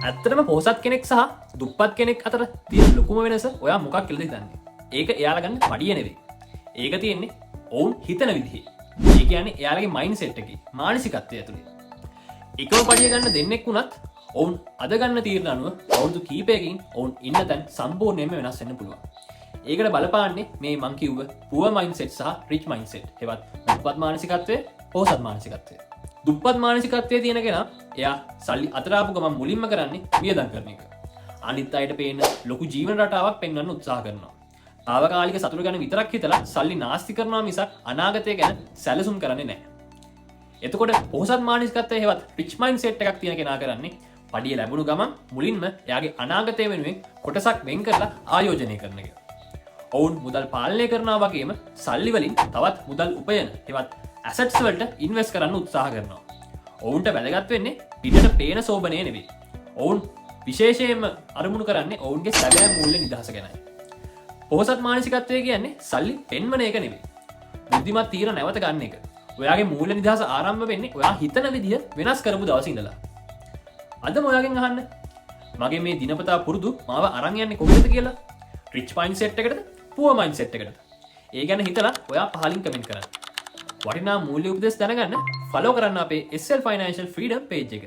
ඇත්තටම පොහොසත් කෙනෙක් සහ දුප්පත් කෙනෙක් අතර තියෙන ලොකුම වෙනස ඔයා මොකක් කියලාද හිතන්නේ? ඒක එයාලා ගන්න පඩිය නෙවෙයි. ඒක තියෙන්නේ ඔවුන් හිතන විදිහේ. ඒ කියන්නේ එයාලගේ මයින්ඩ් සෙට් එකේ මානසිකත්වය ඇතුලේ. එකම පඩිය ගන්න දෙන්නෙක් වුණත් ඔවුන් අද ගන්න තීරණ අනුව අවුරුදු කීපයකින් ඔවුන් ඉන්න තැන් සම්පූර්ණයෙන්ම වෙනස් වෙන්න පුළුවන්. ඒකට බලපාන්නේ මේ මං කිව්ව පුවර් මයින්ඩ් සෙට් සහ රිච් මයින්ඩ් සෙට්. ඒවත් දුප්පත් මානසිකත්වය, පොහොසත් මානසිකත්වය. දුප්පත් මානසිකත්වයේ තියෙන කෙනා එයා සල්ලි අතරාපු ගමන් මුලින්ම කරන්නේ වියදම් කරන එක. අනිත් අයට පේන ලොකු ජීවන රටාවක් පෙන්වන්න උත්සාහ කරනවා. తాවකාලික සතුට ගැන විතරක් හිතලා සල්ලි නාස්ති කරනවා මිසක් අනාගතය ගැන සැලසුම් කරන්නේ නැහැ. එතකොට පොහොසත් මානසිකත්වයේ හෙවත් රිච් මයින්ඩ් සෙට් එකක් තියෙන කෙනා කරන්නේ පඩිය ලැබුණු ගමන් මුලින්ම එයාගේ අනාගතය වෙනුවෙන් කොටසක් වෙන් කරලා ආයෝජනය කරන එක. ඔවුන් මුදල් පාලනය කරනවා වගේම සල්ලි වලින් තවත් මුදල් උපයන හෙවත් ඇසට්ස් වලට ඉන්වෙස්ට් කරන්න උත්සාහ කරනවා. ඔවුන්ට වැදගත් වෙන්නේ පිටට පේන සෝබනය නෙවෙයි. ඔවුන් විශේෂයෙන්ම අරමුණු කරන්නේ ඔවුන්ගේ සැබෑ මූල්‍ය නිදහස ගැනයි. පොහොසත් මානසිකත්වය කියන්නේ සල්ලි පෙන්වන එක නෙවෙයි. බුද්ධිමත් තීරණ නැවත ගන්න එක. ඔයාගේ මූල්‍ය නිදහස ආරම්භ වෙන්නේ ඔයා හිතන විදිහ වෙනස් කරපු දවසේ ඉඳලා. අද ඔයාගෙන් අහන්න මගේ මේ දිනපතා පුරුදු මාව අරන් යන්නේ කොහෙද කියලා. රිච් මයින්ඩ් සෙට් එකටද පුවර් මයින්ඩ් සෙට් එකටද? ඒ ගැන හිතලා ඔයා පහලින් කමෙන්ට් කරන්න. වටිනා මූල්‍ය උපදෙස් දැනගන්න ෆලෝ කරන්න අපේ SL Financial Freedom page එක.